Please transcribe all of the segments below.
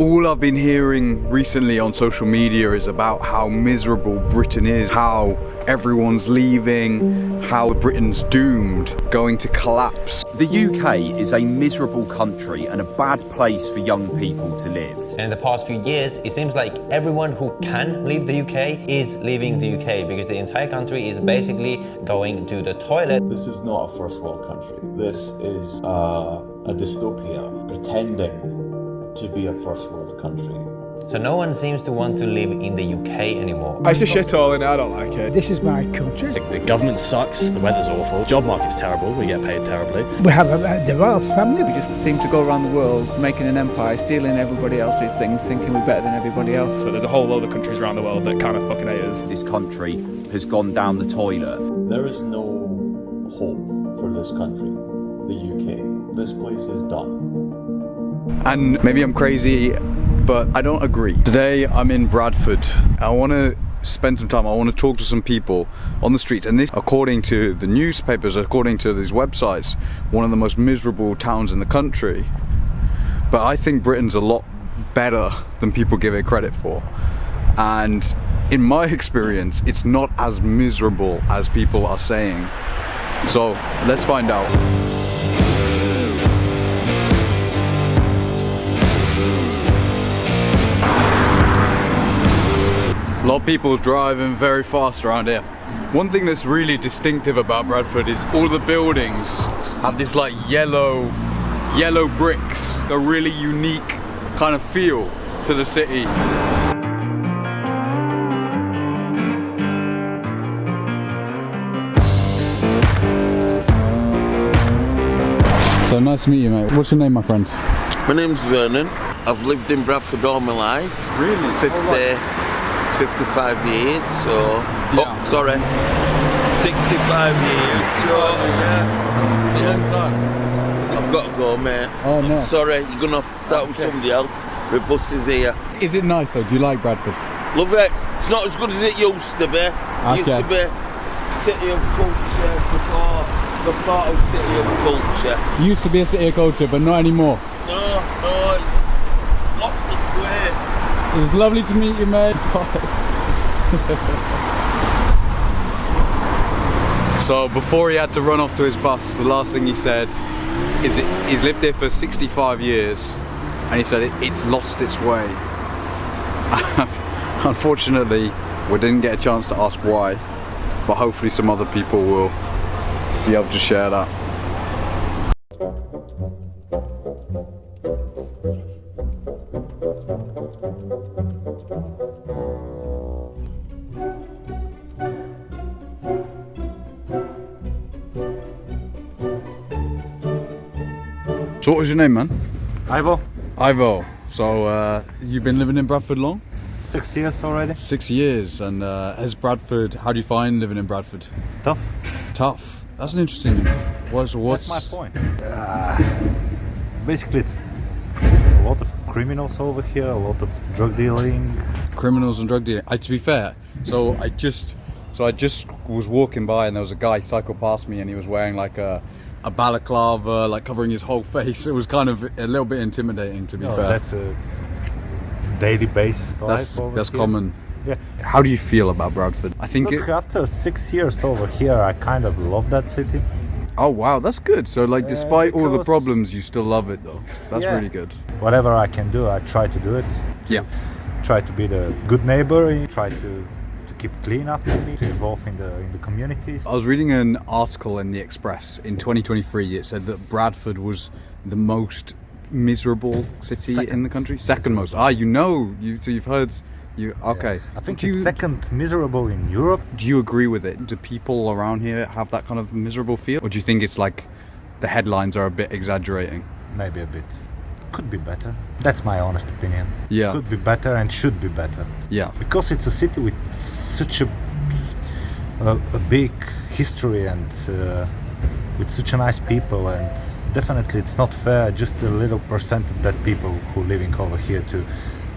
All I've been hearing recently on social media is about how miserable Britain is, how everyone's leaving, how Britain's doomed, going to collapse. The UK is a miserable country and a bad place for young people to live. And in the past few years, it seems like everyone who can leave the UK is leaving the UK because the entire country is basically going to the toilet. This is not a first world country. This is a dystopia pretending to be a first world country. So no one seems to want to live in the UK anymore. It's a shithole and I don't like it. This is my country. The government sucks, the weather's awful, job market's terrible, we get paid terribly. We have the royal family. We just seem to go around the world making an empire, stealing everybody else's things, thinking we're better than everybody else. So there's a whole load of countries around the world that kind of fucking hate us. This country has gone down the toilet. There is no hope for this country, the UK. This place is done. And maybe I'm crazy, but I don't agree. Today I'm in Bradford. I want to spend some time, I want to talk to some people on the streets, and this, according to the newspapers, according to these websites, one of the most miserable towns in the country. But I think Britain's a lot better than people give it credit for. And in my experience, it's not as miserable as people are saying. So let's find out. A lot of people driving very fast around here. One thing that's really distinctive about Bradford is all the buildings have this like yellow bricks, a really unique kind of feel to the city. So nice to meet you, mate. What's your name, my friend? My name's Vernon. I've lived in Bradford all my life. Really? 55 years, so... Yeah. Oh, sorry. 65 years, so... Yeah. It's a long time. I've got to go, mate. Oh, no. Sorry, you're going to have to start with somebody else. The bus is here. Is it nice, though? Do you like Bradford? Love it. It's not as good as it used to be. It used to be city of culture before the thought of city of culture. Used to be a city of culture, but not anymore. No, it's lost its way. It was lovely to meet you, mate. So before he had to run off to his bus, the last thing he said is he's lived here for 65 years, and he said it's lost its way. Unfortunately, we didn't get a chance to ask why, but hopefully some other people will be able to share that. So what was your name, man? Ivo. Ivo. So you've been living in Bradford long? 6 years already. 6 years. And as Bradford, how do you find living in Bradford? Tough. Tough. That's an interesting. What's That's my point. Basically, it's a lot of criminals over here, a lot of drug dealing. Criminals and drug dealing. To be fair, so I just was walking by and there was a guy cycled past me and he was wearing like a balaclava, like covering his whole face. It was kind of a little bit intimidating, to be fair. That's a daily base life over that's here. Common. Yeah. How do you feel about Bradford? I think Look, after 6 years over here, I kind of love that city. Oh wow, that's good. So like, despite all the because- problems, you still love it though. That's really good. Whatever I can do, I try to do it. Yeah. Try to be the good neighbor. Try to keep clean after me. To involve in the communities. I was reading an article in the Express in 2023. It said that Bradford was the most miserable city in the country. Second most. So you've heard. Okay. Yeah. I think it's second miserable in Europe. Do you agree with it? Do people around here have that kind of miserable feel? Or do you think it's like the headlines are a bit exaggerating? Maybe a bit. Could be better. That's my honest opinion. Yeah. Could be better and should be better. Yeah. Because it's a city with such a big history and with such a nice people, and definitely it's not fair just a little percent of that people who living over here to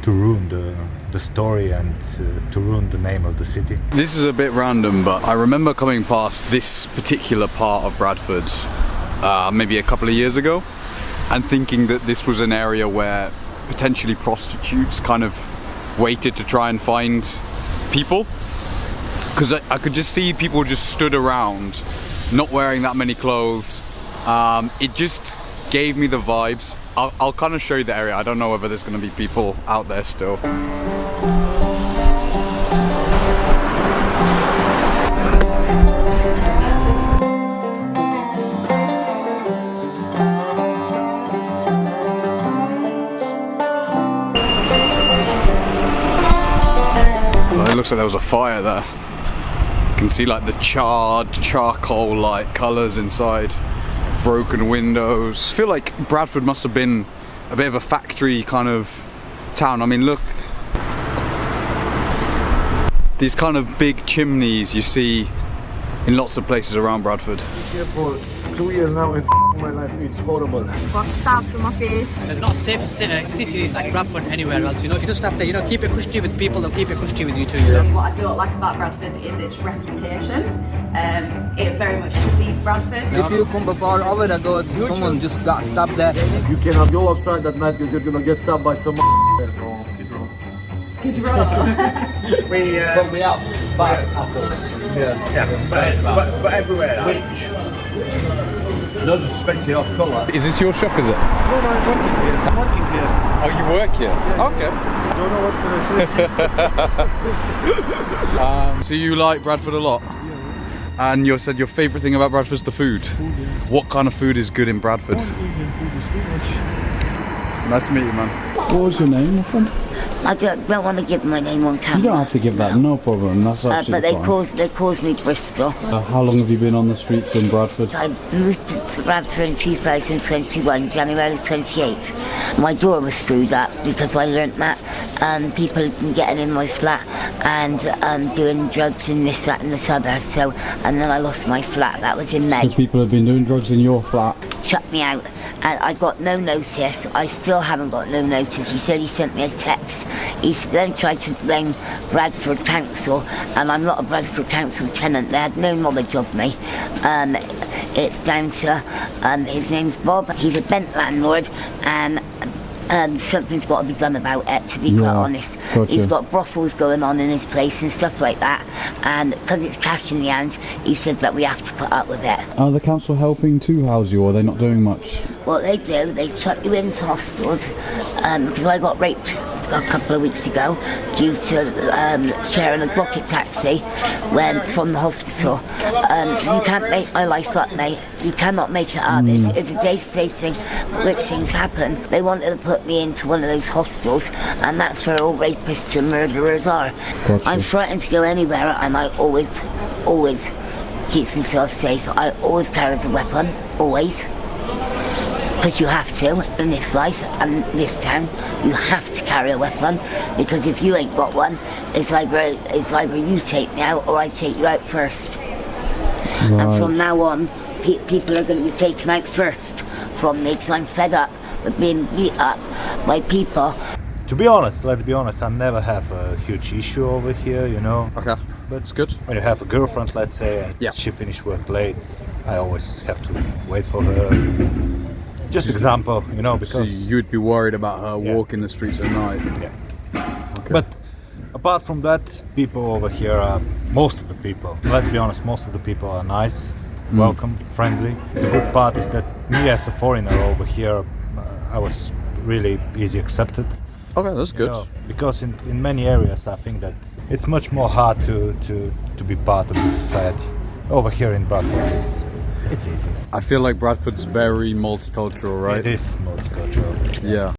ruin the story and to ruin the name of the city. This is a bit random, but I remember coming past this particular part of Bradford maybe a couple of years ago and thinking that this was an area where potentially prostitutes kind of waited to try and find people, because I could just see people just stood around not wearing that many clothes. It just gave me the vibes. I'll kind of show you the area. I don't know whether there's going to be people out there still. It looks like there was a fire there. You can see like the charred charcoal like colours inside, broken windows. I feel like Bradford must have been a bit of a factory kind of town. I mean, look, these kind of big chimneys you see in lots of places around Bradford. Here for 2 years now and my life is horrible. Got stabbed from my face. There's not a safe city like Bradford anywhere else, you know. If you just have to, you know, keep it cushy with people, they'll keep it cushy with you too, you know. What I don't like about Bradford is its reputation. It very much precedes Bradford. If you come before hour ago, someone just got stabbed there. You cannot go outside at night because you're gonna get stabbed by some Skid Row. We have bad apples. But everywhere. Which? No disrespect to your colour. Is this your shop, is it? No, I'm working here. I'm working here. Oh, you work here? Yeah. Okay. I don't know what can I say. So you like Bradford a lot? Yeah. And you said your favourite thing about Bradford is the food? Food, yes. What kind of food is good in Bradford? Indian food is too much. Nice to meet you, man. What was your name, my friend? I don't want to give my name on camera. You don't have to give that, no problem, that's absolutely but they calls me Bristol. How long have you been on the streets in Bradford? I moved to Bradford in 2021, January 28th. My door was screwed up because I learnt that people had been getting in my flat and doing drugs and this, that and this other. So, and then I lost my flat. That was in May. So people have been doing drugs in your flat? Shut me out. And I got no notice. I still haven't got no notice. He said he sent me a text. He then tried to blame Bradford Council, and I'm not a Bradford Council tenant. They had no knowledge of me. It's down to his name's Bob. He's a bent landlord, and something's got to be done about it, to be quite honest. Gotcha. He's got brothels going on in his place and stuff like that, and because it's cash in the hand, he said that we have to put up with it. Are the council helping to house you, or are they not doing much? What they do, they chuck you into hostels, because I got raped a couple of weeks ago due to sharing a Glocket taxi from the hospital. You can't make my life up, mate. You cannot make it up. It's a day-to-day thing, which things happen. They wanted to put me into one of those hostels, and that's where all rapists and murderers are. Gotcha. I'm frightened to go anywhere, and I always keep myself safe. I always carry a weapon, always. Because you have to in this life and this town, you have to carry a weapon, because if you ain't got one, it's either you take me out or I take you out first. Right. And from now on, people are going to be taken out first from me, because I'm fed up with being beat up by people. To be honest, let's be honest, I never have a huge issue over here, you know. Okay, that's good. When you have a girlfriend, let's say, and she finished work late, I always have to wait for her. Just example, you know, because... So you'd be worried about her walking the streets at night? Yeah. Okay. But apart from that, people over here are, most of the people, let's be honest, most of the people are nice, welcome, friendly. The good part is that me as a foreigner over here, I was really easy accepted. Okay, that's good. You know, because in many areas I think that it's much more hard to be part of the society. Over here in Bradford, it's easy. I feel like Bradford's very multicultural, right? It is multicultural. Yeah.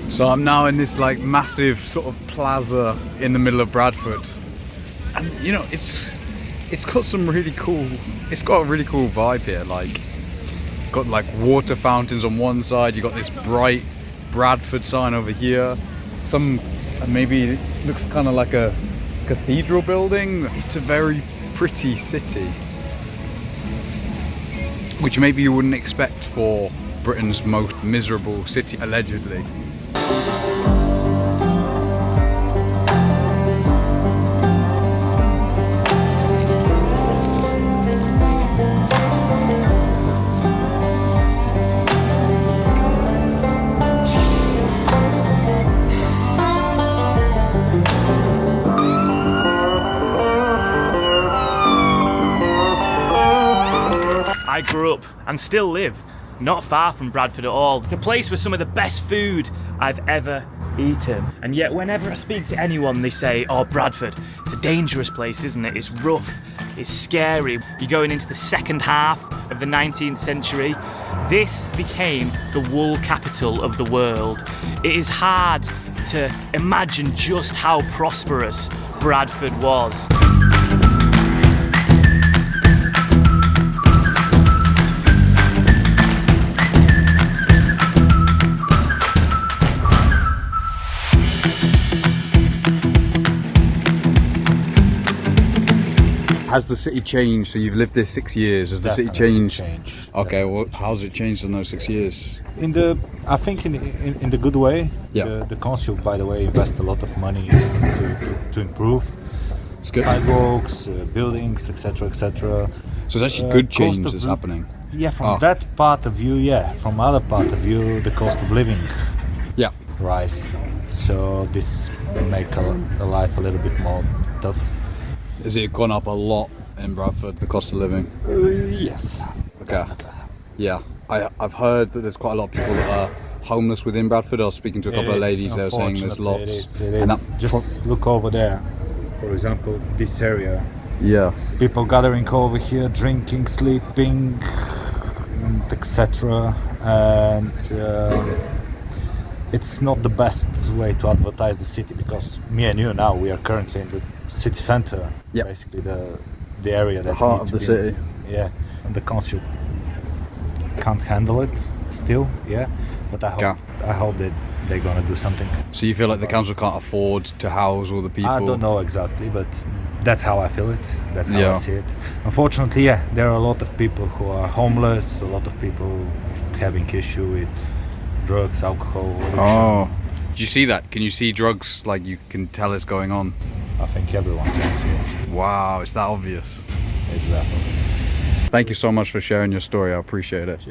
So I'm now in this like massive sort of plaza in the middle of Bradford, and you know it's got some really cool. It's got a really cool vibe here. Like, got like water fountains on one side. You got this bright Bradford sign over here. Some maybe looks kind of like a cathedral building. It's a very pretty city, which maybe you wouldn't expect for Britain's most miserable city, allegedly. I grew up and still live not far from Bradford at all. It's a place with some of the best food I've ever eaten. And yet whenever I speak to anyone, they say, oh, Bradford, it's a dangerous place, isn't it? It's rough, it's scary. You're going into the second half of the 19th century. This became the wool capital of the world. It is hard to imagine just how prosperous Bradford was. Has the city changed? So you've lived there 6 years. Has the city changed? Okay, well, how's it changed in those 6 years? I think in the good way. Yeah. The council, by the way, invest a lot of money to improve good. sidewalks, buildings, etc., etc. So it's actually good change that's happening. Yeah, from that part of view, yeah. From other part of view, the cost of living, rise. So this make a life a little bit more tough. Has it gone up a lot in Bradford, the cost of living? Yes. Okay. Definitely. Yeah, I've heard that there's quite a lot of people that are homeless within Bradford. I was speaking to a couple of ladies, they were saying there's lots. It is. And just look over there. For example, this area. Yeah. People gathering over here, drinking, sleeping, etc. And it's not the best way to advertise the city, because me and you now, we are currently in the city center. Yeah. Basically the area that the heart of the city. Yeah. And the council can't handle it still, but I hope that they're gonna do something. So you feel like the council can't afford to house all the people? I don't know exactly, but that's how I feel it. That's how I see it. Unfortunately, there are a lot of people who are homeless, a lot of people having issue with drugs, alcohol, addiction. Oh, do you see that? Can you see drugs? Like, you can tell it's going on? I think everyone can see it. Wow, it's that obvious. Exactly. Thank you so much for sharing your story. I appreciate it.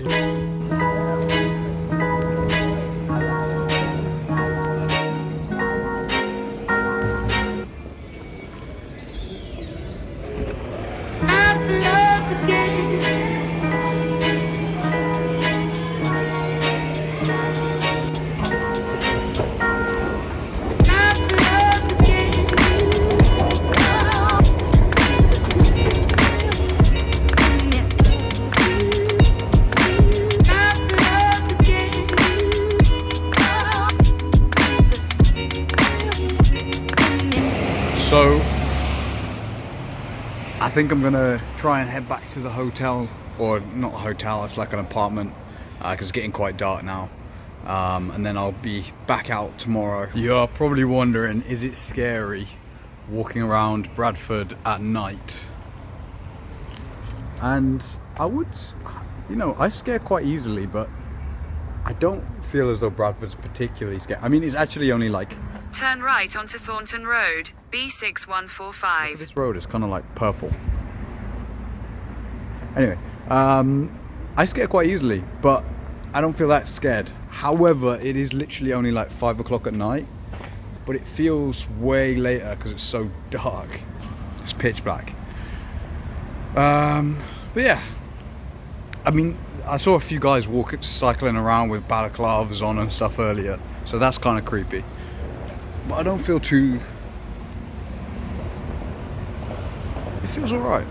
So, I think I'm gonna try and head back to the hotel, or not a hotel, it's like an apartment, because it's getting quite dark now. And then I'll be back out tomorrow. You're probably wondering, is it scary walking around Bradford at night? And I would, I scare quite easily, but I don't feel as though Bradford's particularly scary. I mean, it's actually only like... Turn right onto Thornton Road, B6145. This road is kind of like purple. Anyway, I scare quite easily, but I don't feel that scared. However, it is literally only like 5 o'clock at night, but it feels way later because it's so dark. It's pitch black. But yeah, I mean, I saw a few guys cycling around with balaclavas on and stuff earlier, so that's kind of creepy. But I don't feel too... It feels alright.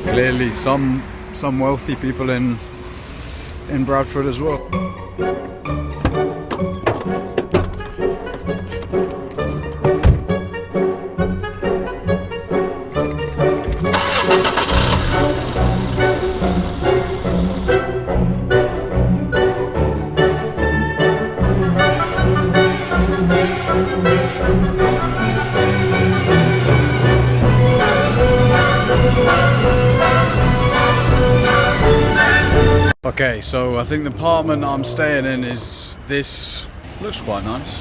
Clearly some wealthy people in Bradford as well. Okay, so I think the apartment I'm staying in is this. Looks quite nice.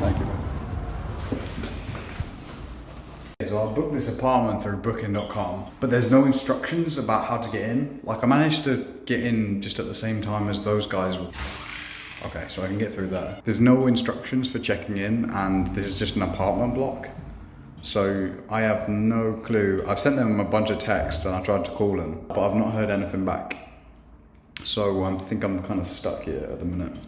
Thank you. So I booked this apartment through booking.com, but there's no instructions about how to get in. Like, I managed to get in just at the same time as those guys. Okay, so I can get through there. There's no instructions for checking in, and this is just an apartment block. So I have no clue. I've sent them a bunch of texts and I tried to call them, but I've not heard anything back. So I think I'm kind of stuck here at the minute.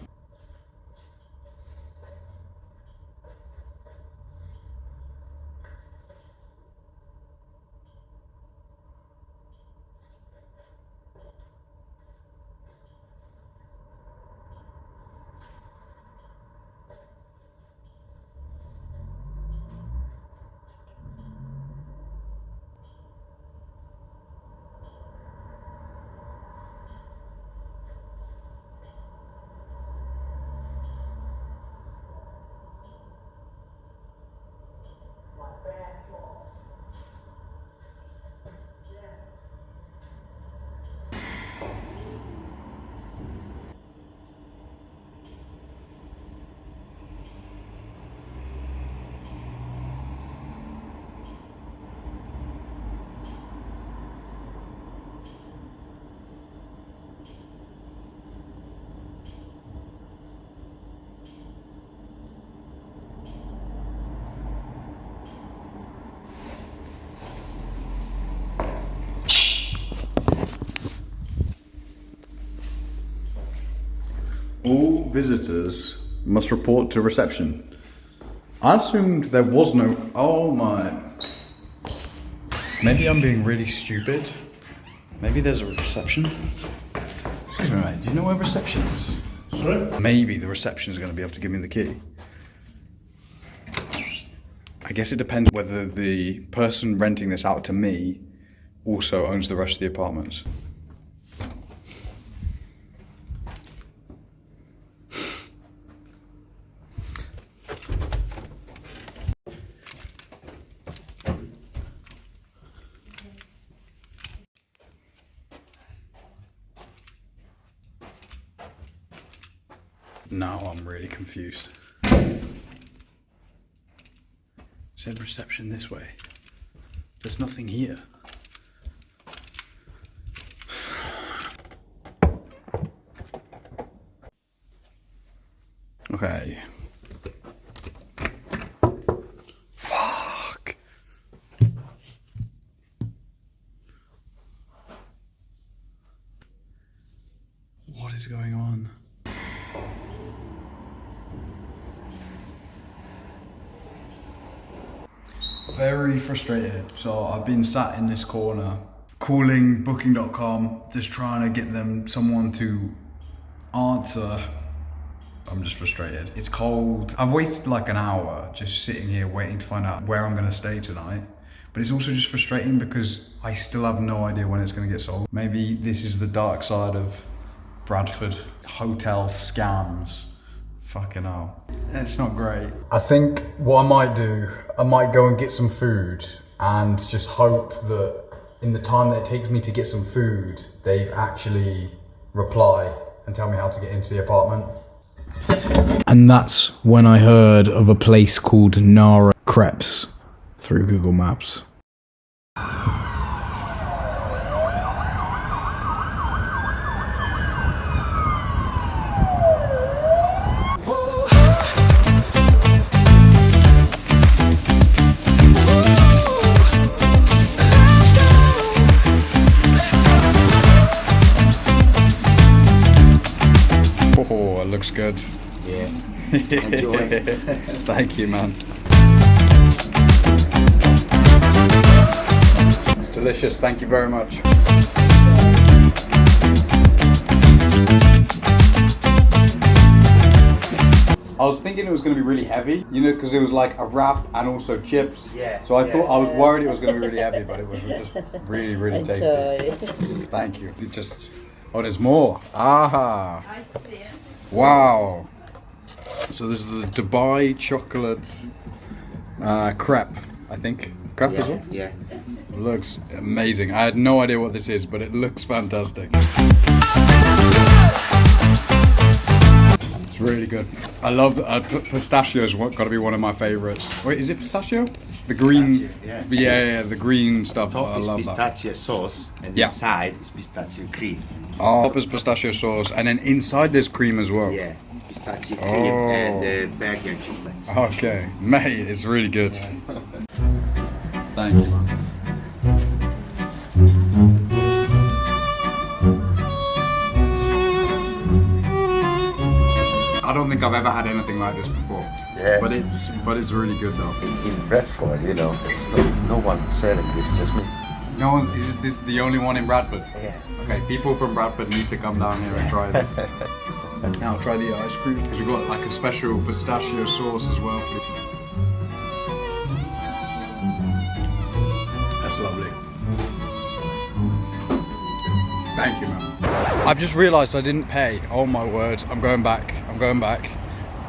All visitors must report to reception. I assumed there was no... Oh my... Maybe I'm being really stupid. Maybe there's a reception. Excuse me, mate, do you know where reception is? Sorry? Maybe the reception is going to be able to give me the key. I guess it depends whether the person renting this out to me also owns the rest of the apartments. Now I'm really confused. Said reception this way. There's nothing here. Okay. Fuck. What is going on? Very frustrated. So I've been sat in this corner calling booking.com, just trying to get them someone to answer. I'm just frustrated. It's cold. I've wasted like an hour just sitting here waiting to find out where I'm gonna stay tonight. But it's also just frustrating because I still have no idea when it's gonna get sold. Maybe this is the dark side of Bradford. Hotel scams. Fucking hell. It's not great. I think what I might do, I might go and get some food and just hope that in the time that it takes me to get some food, they've actually reply and tell me how to get into the apartment. And that's when I heard of a place called Nara Crepes through Google Maps. Oh, it looks good. Yeah. Enjoy. Thank you, man. It's delicious. Thank you very much. I was thinking it was going to be really heavy, you know, because it was like a wrap and also chips. Yeah. So I thought, I was worried it was going to be really heavy, but it was just really, really tasty. Thank you. It just, oh, there's more. Aha. Wow. So this is the Dubai chocolate crepe, I think. Crepe as well? Yeah. Looks amazing. I had no idea what this is, but it looks fantastic. It's really good. I love pistachios. Got to be one of my favorites. Wait, is it pistachio? The green. Yeah, the green stuff. Top I is love pistachio sauce, and inside is pistachio cream. Oh, top is pistachio sauce, and then inside there's cream as well. Yeah, pistachio cream and Belgian chocolate. Okay, mate, it's really good. Thank you, man. I don't think I've ever had anything like this before. Yeah. But it's really good though. In Bradford, you know, there's no one selling this, just me. No one's. This is the only one in Bradford. Yeah. Okay, people from Bradford need to come down here and try this. Now try the ice cream because we've got like a special pistachio sauce as well. That's lovely. Thank you, man. I've just realised I didn't pay. Oh my word! I'm going back.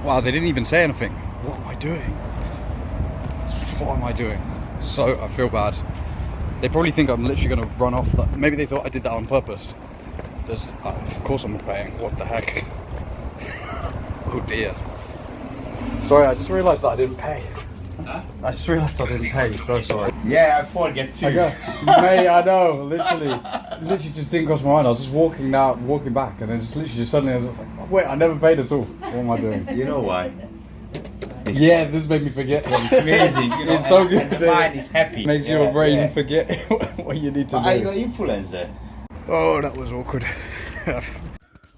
Wow, they didn't even say anything. What am I doing? What am I doing? So I feel bad. They probably think I'm literally going to run off. Maybe they thought I did that on purpose. Of course I'm not paying. What the heck? Oh dear. Sorry, I just realised that I didn't pay. Huh? I just realised I didn't pay. So sorry. Yeah, I forget too. Mate, I know. Literally just didn't cross my mind. I was just walking back, and then just suddenly I was like, oh, wait, I never paid at all. What am I doing? You know why? This made me forget. It's amazing. You know, it's so good. And the mind is happy. Makes your brain forget what you need to do. Are you an influencer? Oh, that was awkward.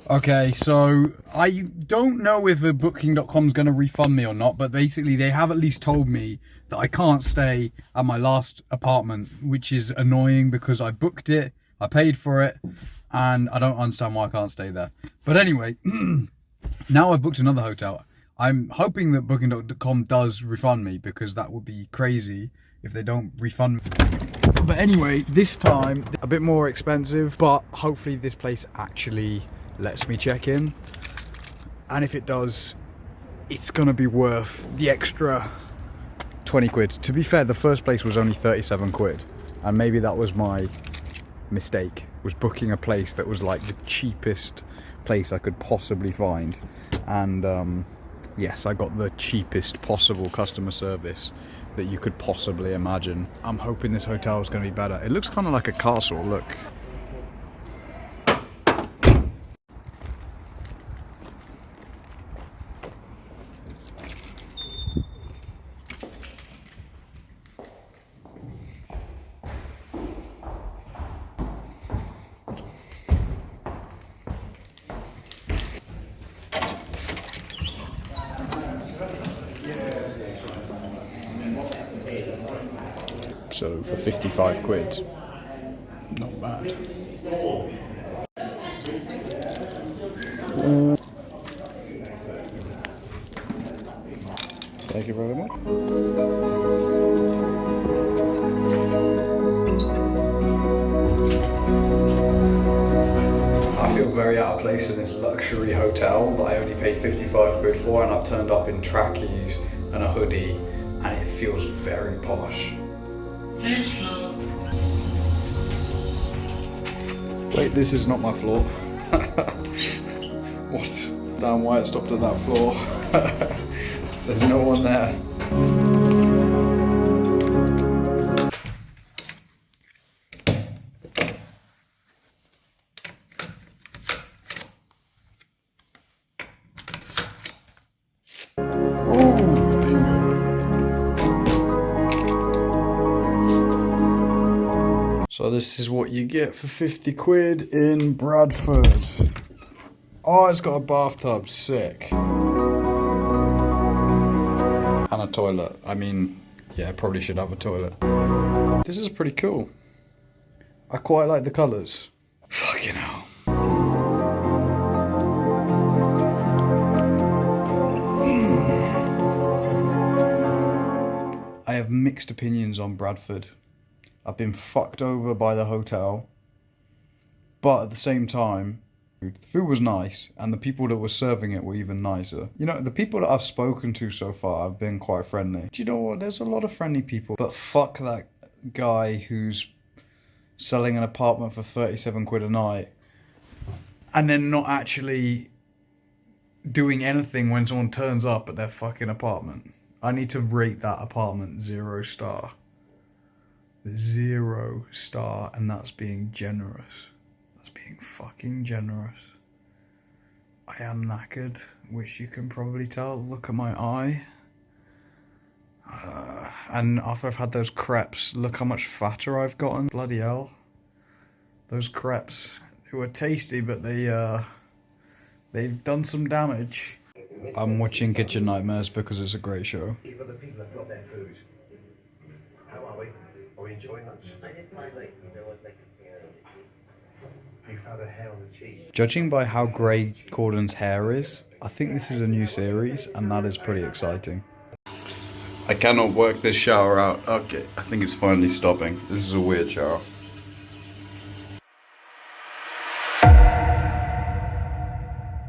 Okay, so I don't know if Booking.com's going to refund me or not, but basically they have at least told me that I can't stay at my last apartment, which is annoying because I booked it, I paid for it, and I don't understand why I can't stay there. But anyway, now I've booked another hotel. I'm hoping that Booking.com does refund me because that would be crazy if they don't refund me. But anyway, this time a bit more expensive, but hopefully this place actually lets me check in, and if it does, it's gonna be worth the extra 20 quid. To be fair, the first place was only 37 quid, and maybe that was my mistake, was booking a place that was like the cheapest place I could possibly find, and yes, I got the cheapest possible customer service that you could possibly imagine. I'm hoping this hotel is going to be better. It looks kind of like a castle, look. So for 55 quid, not bad. Thank you very much. I feel very out of place in this luxury hotel that I only paid 55 quid for, and I've turned up in trackies and a hoodie, and it feels very posh. First floor. Wait, this is not my floor. What? Damn, why it stopped at that floor? There's no one there. So this is what you get for 50 quid in Bradford. Oh, it's got a bathtub, sick. And a toilet. I mean, yeah, probably should have a toilet. This is pretty cool. I quite like the colours. Fucking hell. I have mixed opinions on Bradford. I've been fucked over by the hotel, but at the same time, the food was nice, and the people that were serving it were even nicer. You know, the people that I've spoken to so far have been quite friendly. Do you know what? There's a lot of friendly people, but fuck that guy who's selling an apartment for 37 quid a night, and then not actually doing anything when someone turns up at their fucking apartment. I need to rate that apartment 0 star. 0 star, and that's being generous. That's being fucking generous. I am knackered, which you can probably tell. Look at my eye. And after I've had those crepes, look how much fatter I've gotten. Bloody hell. Those crepes, they were tasty, but they've done some damage. I'm watching Kitchen Nightmares because it's a great show. The people have got their food. How are we? Are we enjoying lunch? I did find there was you found a hair on the cheese. Judging by how grey Gordon's hair is, I think this is a new series, and that is pretty exciting. I cannot work this shower out. Okay, I think it's finally stopping. This is a weird shower.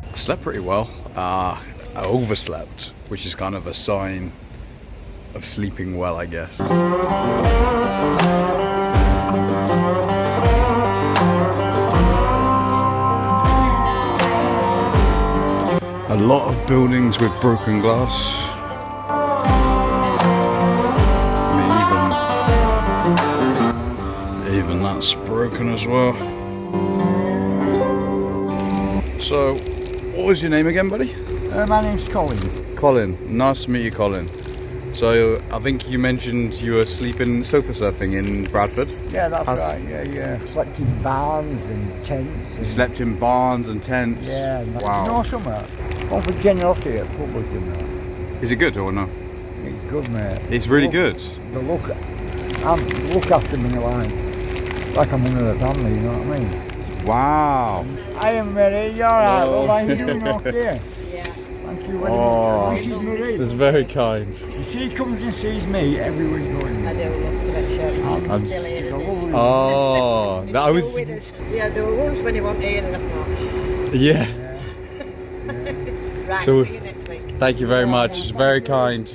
I slept pretty well. I overslept, which is kind of a sign of sleeping well, I guess. A lot of buildings with broken glass. Even that's broken as well. So, what was your name again, buddy? My name's Colin. Colin. Nice to meet you, Colin. So, I think you mentioned you were sofa surfing in Bradford? Yeah, that's right. Yeah. Slept in barns and tents. You slept in barns and tents? Yeah. Wow. You know something? One for generosity at public, you know. Is it good or no? It's good, mate. It's really good? The look after me like I'm one of the family, you know what I mean? Wow. I am ready. You're alright. Well, are you doing okay? Yeah. Thank you very much. This is Marie. That's very kind. She comes and sees me every week going. I do love to make sure I'm still here. Oh, that was... Yeah, there were once when he wasn't here and I thought... Yeah. Right, so, see you next week. Thank you very much. It's very kind.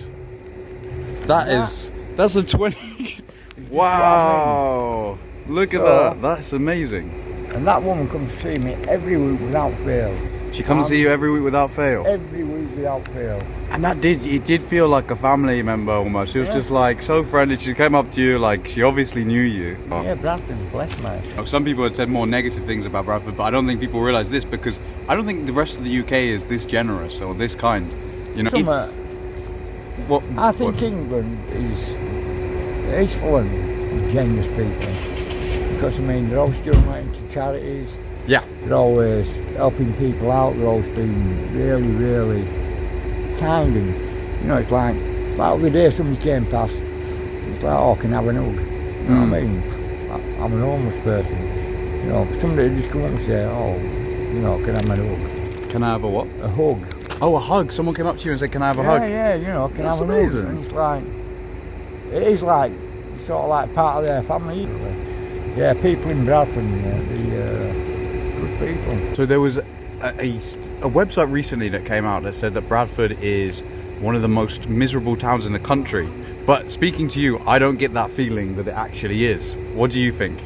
That's a 20... Wow. Look at that. That's amazing. And that woman comes to see me every week without fail. She comes to see you every week without fail? Every week without fail. And it did feel like a family member almost. She was just like so friendly. She came up to you like she obviously knew you. Yeah, Bradford's blessed, mate. Some people had said more negative things about Bradford, but I don't think people realise this because I don't think the rest of the UK is this generous or this kind. You know, I think England is full of generous people. Because I mean, they're always doing right into charities. Yeah. They're always helping people out. They're always being really, really kind. And you know, it's like the other day somebody came past. It's like, oh, can I have an hug? You know what I mean? I'm an homeless person. You know, somebody just come up and say, oh, you know, can I have a hug? Can I have a what? A hug. Oh, a hug. Someone came up to you and said, can I have a hug? Yeah, you know, can I have a hug? And it's like, it is like sort of like part of their family. Yeah, people in Bradford, good people. So there was a website recently that came out that said that Bradford is one of the most miserable towns in the country. But speaking to you, I don't get that feeling that it actually is. What do you think?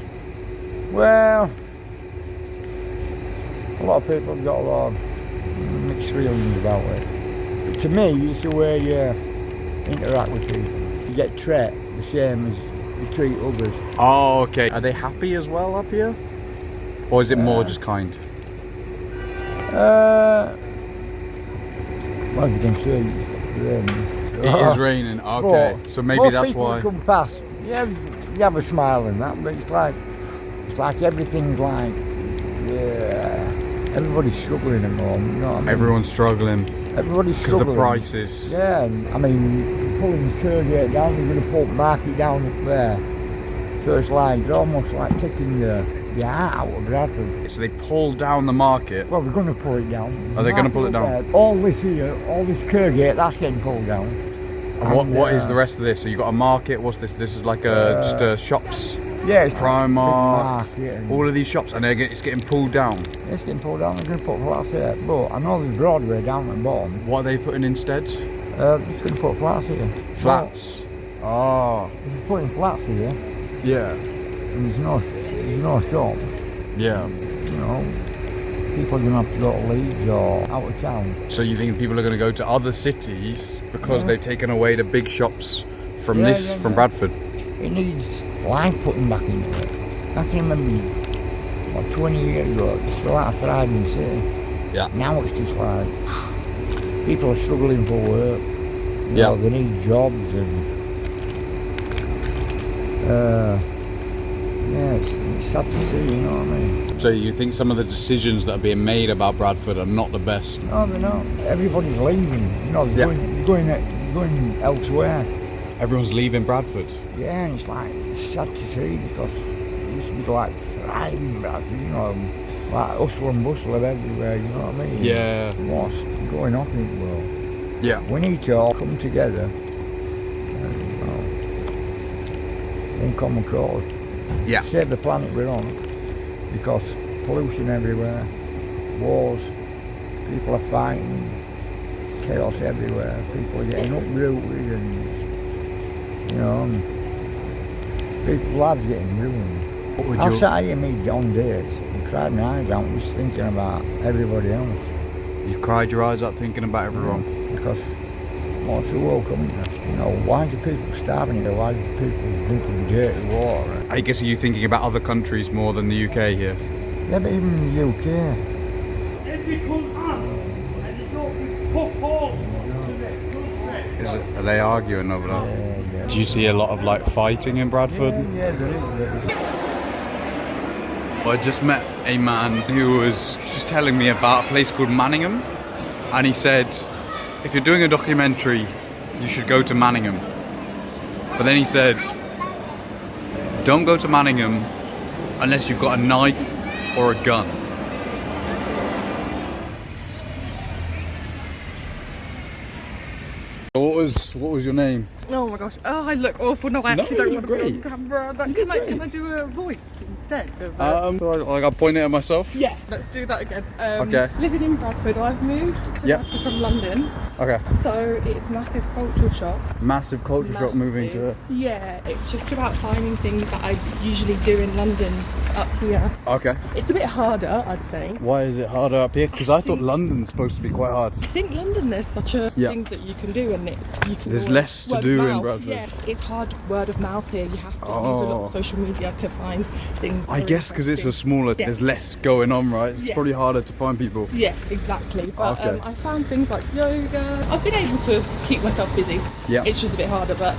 Well, a lot of people have got a lot of mixed feelings about it. But to me, it's the way you interact with people. You get treated the same as you treat others. Oh, okay. Are they happy as well up here? Or is it more just kind? Well, you can see it's raining. It is raining, okay. But so maybe that's people why. Come past, yeah, you have a smile and that, but it's like everything's like, yeah, everybody's struggling at the moment, you know what I mean? Everyone's struggling. Everybody's struggling. Because the prices. Yeah, and, I mean, pulling the Kirgate down, they're going to pull the market down up there. So it's like, they're almost like taking the heart out of Bradford. So they pull down the market? Well, they're going to pull it down. Are they going to pull it down? All this here, all this Kirgate, that's getting pulled down. And what is the rest of this? So you got a market, what's this? This is like just shops? Yeah, it's Primark, all of these shops, and it's getting pulled down? It's getting pulled down, they're going to put flats here. But I know there's Broadway down at the bottom. What are they putting instead? They're just going to put flats here. Flats? Oh. They're putting flats here. Yeah. And there's no shop. Yeah. You know. People are going to have to go to Leeds or out of town. So you think people are going to go to other cities because they've taken away the big shops from from Bradford? It needs life putting back into it. I can remember, what, 20 years ago, it's still like a thriving city. Yeah. Now it's just like, people are struggling for work. You know, they need jobs and it's sad to see, you know what I mean? So you think some of the decisions that are being made about Bradford are not the best? No, they're not. Everybody's leaving. You know, they're going elsewhere. Everyone's leaving Bradford. Yeah, and it's like, it's sad to see because it used to be like thriving Bradford, you know, like hustle and bustle of everywhere, you know what I mean? Yeah. What's going on in the world? Yeah. We need to all come together and, one common cause. Yeah. Save the planet we're on, because pollution everywhere, wars, people are fighting, chaos everywhere, people are getting uprooted and, you know, people's lives getting ruined. I sat here me on days and cried my eyes out just thinking about everybody else. You cried your eyes out thinking about everyone? Because what's the world coming to? You know, why do people starving here? Why do people drinking dirty water? I guess are you thinking about other countries more than the UK here? Yeah, but even in the UK. Are they arguing over that? Yeah. Do you see a lot of like fighting in Bradford? Yeah, there is. Well, I just met a man who was just telling me about a place called Manningham, and he said, if you're doing a documentary, you should go to Manningham. But then he said, don't go to Manningham unless you've got a knife or a gun. What was your name? Oh my gosh. Oh, I look awful. No, I actually No, don't you want look to be great. on camera. Can I do a voice instead? Of, Like I'll point it at myself? yeah, let's do that again. Okay. Living in Bradford, I've moved to Bradford from London. Okay. So it's massive culture shock. Massive culture shock moving to it. Yeah, it's just about finding things that I usually do in London up here. Okay. It's a bit harder, I'd say. Why is it harder up here? Because I thought London's supposed to be quite hard. I think London, there's such a things that you can do, and you can. There's always- less to word of do in mouth, Bradford. Yeah, it's hard word of mouth here. You have to use a lot of social media to find things. I that are guess because it's a interesting. smaller, Yeah. there's less going on, right? It's Yeah. probably harder to find people. Yeah, exactly. But Okay. I found things like yoga. I've been able to keep myself busy. Yeah. It's just a bit harder, but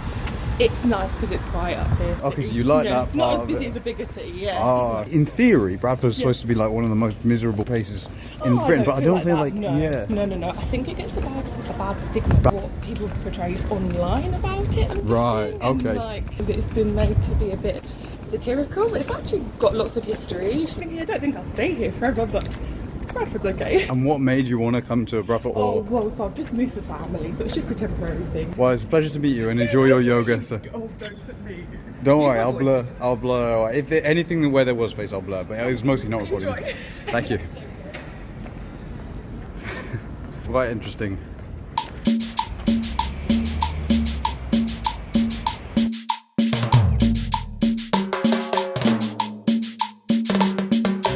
it's nice because it's quiet up here. Okay, so you like that part Not as of busy it. as a bigger city, yeah. Oh, in theory, Bradford's supposed to be like one of the most miserable places in Oh, Britain, but I don't feel that. like, no. yeah. No. I think it gets a bad stigma of what people portray online about it. Right, okay. And like it's been made to be a bit satirical, but it's actually got lots of history. I don't think I'll stay here forever, but Bradford's okay. And what made you want to come to Bradford? Oh, Or, well, so I've just moved for family, so it's just a temporary thing. well, it's a pleasure to meet you and enjoy your yoga. So. Oh, don't put me. Don't Use worry, my I'll voice. blur. If there, anything where there was face, I'll blur. But it was mostly not recording. Enjoy. Thank you. Quite interesting.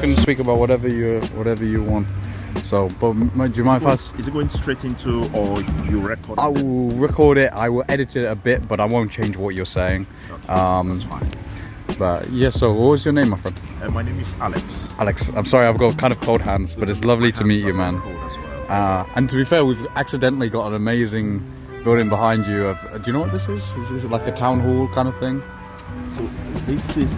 You can speak about whatever you want. So, but do you mind if I? Is it going straight into, or you record? I will record it. I will edit it a bit, but I won't change what you're saying. Okay, that's fine. But yeah. So, what was your name, my friend? My name is Alex. Alex. I'm sorry, I've got kind of cold hands, but it's lovely to meet you, man. Cold as well. And to be fair, we've accidentally got an amazing building behind you. Do you know what this is? Is this like a town hall kind of thing? So this is,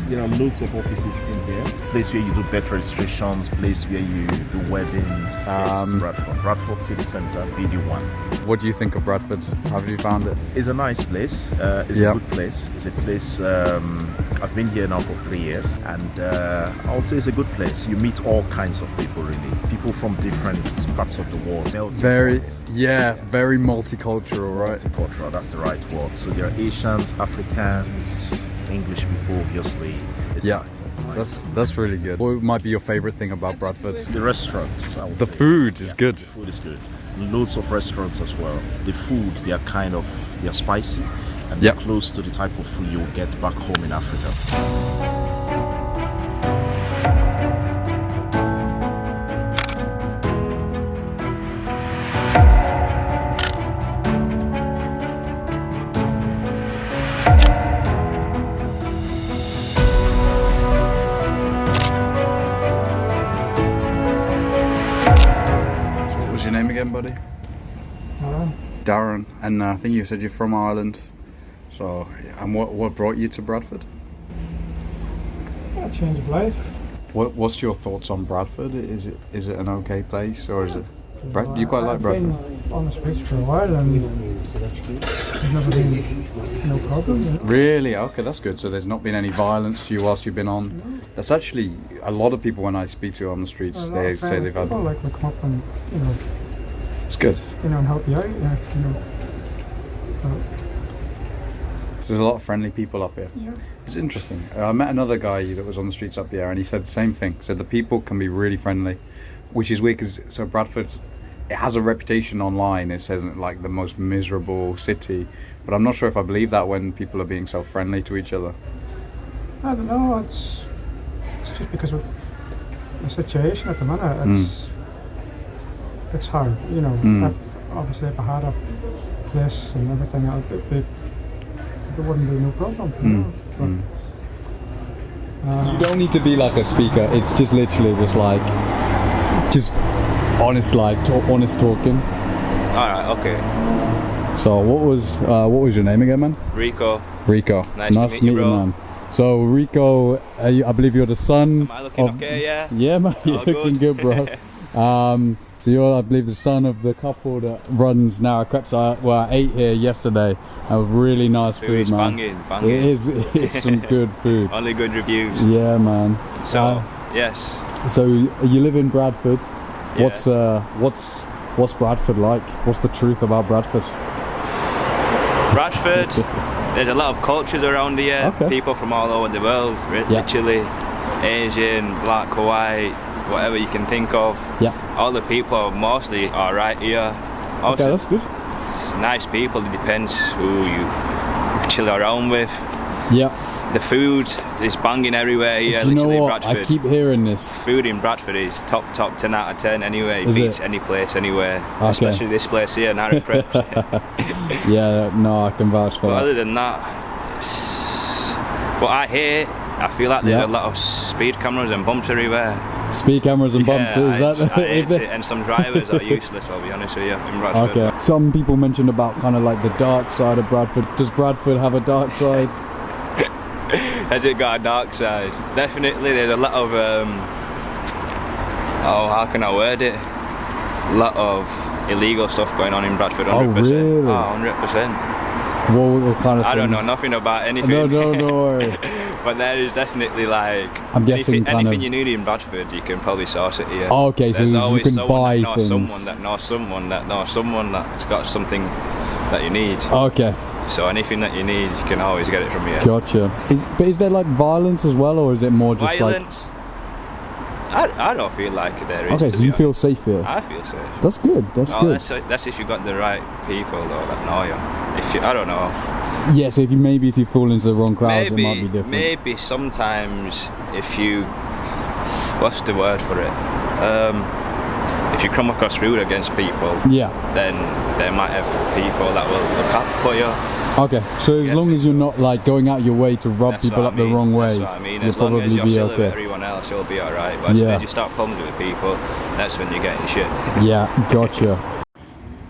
there are loads of offices in here. Place where you do birth registrations, place where you do weddings. Yes, it's Bradford City Centre, BD1. What do you think of Bradford? How have you found it? It's a nice place. It's a good place. It's a place, I've been here now for 3 years, and I would say it's a good place. You meet all kinds of people, really. People from different parts of the world. Very multicultural, right? Multicultural, that's the right word. So there are Asians, Africans, English people, obviously. It's nice. That's really good. What might be your favorite thing about Bradford? The restaurants, I would say. The food is good. The food is good. Loads of restaurants as well. The food, they are spicy, and they're close to the type of food you'll get back home in Africa. again, buddy? Darren. Darren, and I think you said you're from Ireland. So, and what brought you to Bradford? Yeah, change of life. What's your thoughts on Bradford? Is it an okay place, or is it? Do you quite like Bradford? I've been on the streets for a while, and there's never been no problem. You know? Really? Okay, that's good. So there's not been any violence to you whilst you've been on. That's actually a lot of people when I speak to on the streets. They say they've had. People like to come up and It's good. and help you out. Yeah, There's a lot of friendly people up here. Yeah. It's interesting. I met another guy that was on the streets up here, and he said the same thing. Said the people can be really friendly, which is weird because Bradford, it has a reputation online. It says like the most miserable city, but I'm not sure if I believe that when people are being so friendly to each other. I don't know. It's just because of the situation at the minute. It's hard. You know, if I had a place and everything else, there wouldn't be no problem. You know? You don't need to be like a speaker. It's just literally just honest, honest talking. All right. Okay. So what was your name again, man? Rico. Rico. Nice to meet you, man. So Rico, I believe you're the son. Am I looking okay? Yeah. Yeah, man. You're looking good, bro. So you're, I believe, the son of the couple that runs Narrow Crepes. I ate here yesterday. It was really nice food, man. Banging. It's some good food. Only good reviews. Yeah, man. So yes. So you live in Bradford. Yeah. What's Bradford like? What's the truth about Bradford? Bradford. There's a lot of cultures around here. Okay. People from all over the world. Literally, Asian, black, white, whatever you can think of. Yeah. All the people are mostly alright here. Also, okay, that's good. It's nice people. It depends who you chill around with. Yeah. The food is banging everywhere here. Do you know what? Bradford. I keep hearing this. Food in Bradford is top 10 out of 10 anyway. Is Beats it? any place anywhere. Okay. Especially this place here, Narrow Crepes. Yeah, no, I can vouch for But that. other than that, what I hear, I feel like there's a lot of speed cameras and bumps everywhere. Speed cameras and bumps, is that? I hate it. And some drivers are useless, I'll be honest with you, in Bradford. Okay. Some people mentioned about kind of like the dark side of Bradford. Does Bradford have a dark side? Has it got a dark side? Definitely, there's a lot of, how can I word it? A lot of illegal stuff going on in Bradford, 100%. Oh, really? 100%. What kind of I don't things? know nothing about anything. No worry. But there is definitely like, I'm guessing anything you need in Bradford, you can probably source it here. Oh, okay, so you can buy things. Someone that knows someone that's got something that you need. Okay. So anything that you need, you can always get it from here. Gotcha. But is there like violence as well, or is it more just violence? I don't feel like there is. Okay, so you feel safe here? I feel safe. That's good. That's good. That's if you got the right people though that know you. I don't know. Yeah, so if you fall into the wrong crowds, it might be different. Maybe sometimes if you, what's the word for it? If you come across rude against people, then they might have people that will look out for you. Okay, so as long as you're not like going out your way to rub people up the wrong way, that's what I mean. you'll As long probably as you're be still okay. with everyone else, you'll be alright. But as soon as you start problems with people, that's when you're getting shit. Yeah, gotcha.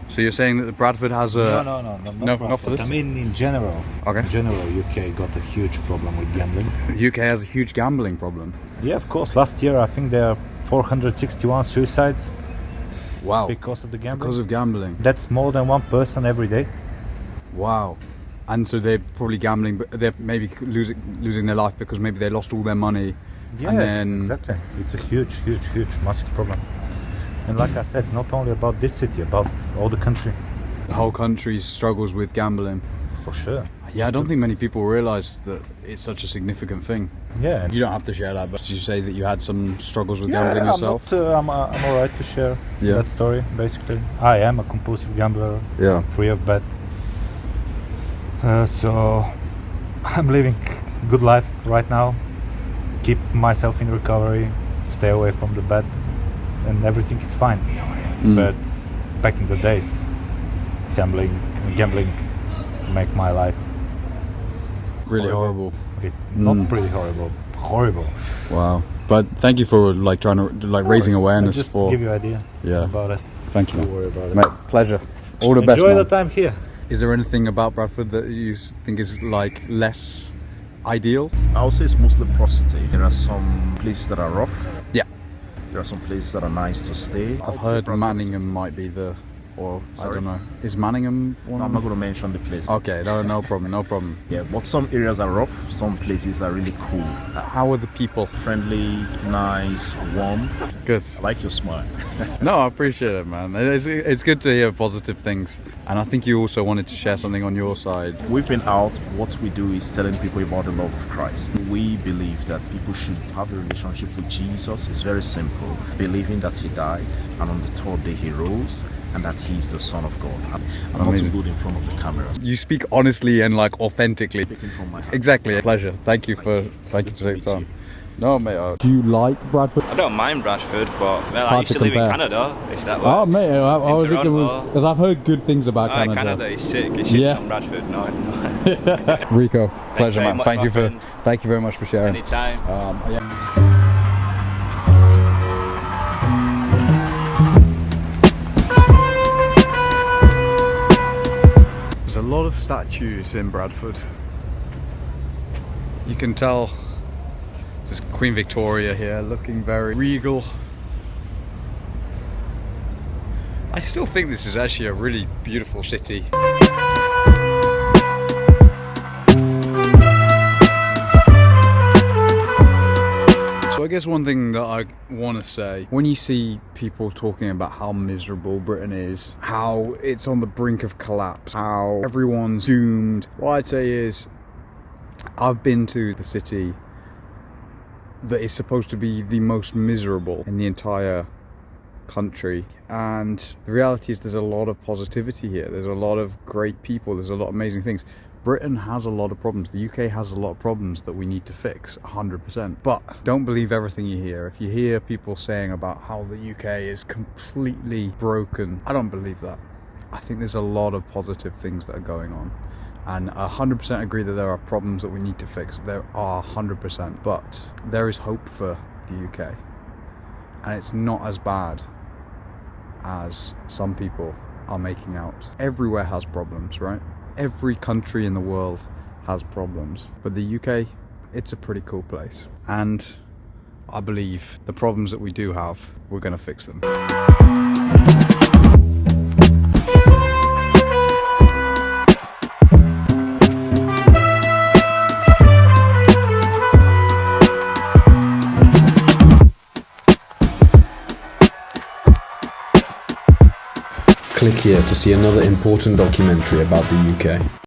So you're saying that Bradford has a... No, not for this? I mean in general. Okay. In general, UK got a huge problem with gambling. The UK has a huge gambling problem. Yeah, of course. Last year, I think there are 461 suicides. Wow. Because of the gambling. Because of gambling. That's more than one person every day. Wow. And so they're probably gambling, but they're maybe losing their life because maybe they lost all their money. Yeah, and then... exactly. It's a huge, massive problem. And like I said, not only about this city, about all the country. The whole country struggles with gambling. For sure. Yeah, I don't think many people realise that it's such a significant thing. Yeah. You don't have to share that, but did you say that you had some struggles with gambling yourself? I'm alright to share that story, basically. I am a compulsive gambler. Yeah. I'm free of bet. So I'm living a good life right now. Keep myself in recovery, stay away from the bed, and everything is fine. But back in the days, gambling make my life really horrible. Not pretty horrible. Wow. But thank you for like trying to like raising awareness just for give you an idea about it. Thank you. Don't worry about it. Mate, pleasure. All the best, Enjoy man. the time here. Is there anything about Bradford that you think is like less ideal? I would say it's mostly positive. There are some places that are rough. Yeah. There are some places that are nice to stay. I've heard Manningham might be the, or Sorry? I don't know. Is Manningham one? No, I'm not going to mention the places. Okay, no problem, no problem. Yeah, but some areas are rough. Some places are really cool. How are the people? Friendly, nice, warm. Good. I like your smile. No, I appreciate it, man. It's good to hear positive things. And I think you also wanted to share something on your side. We've been out. What we do is telling people about the love of Christ. We believe that people should have a relationship with Jesus. It's very simple. Believing that he died and on the third day he rose and that he is the Son of God. I'm not too good in front of the camera. You speak honestly and like authentically. Speaking from my heart. Exactly. A pleasure. Thank you for taking time. No, mate. Do you like Bradford? I don't mind Bradford, but well, I Hard used to to live in compare. Canada, if that works. Oh, mate, how was it? Toronto. Because I've heard good things about Oh, Canada. Canada is sick. It's shit on Bradford. No. Rico, pleasure, very man. much, Thank my you friend. thank you very much for sharing. Anytime. There's a lot of statues in Bradford. You can tell there's Queen Victoria here looking very regal. I still think this is actually a really beautiful city. So I guess one thing that I want to say, when you see people talking about how miserable Britain is, how it's on the brink of collapse, how everyone's doomed, what I'd say is, I've been to the city that is supposed to be the most miserable in the entire country, and the reality is there's a lot of positivity here. There's a lot of great people. There's a lot of amazing things. Britain has a lot of problems. The UK has a lot of problems that we need to fix, 100%. But don't believe everything you hear. If you hear people saying about how the UK is completely broken, I don't believe that. I think there's a lot of positive things that are going on. And I 100% agree that there are problems that we need to fix. There are 100%. But there is hope for the UK. And it's not as bad as some people are making out. Everywhere has problems, right? Every country in the world has problems, but the UK, it's a pretty cool place. And I believe the problems that we do have, we're going to fix them. Click here to see another important documentary about the UK.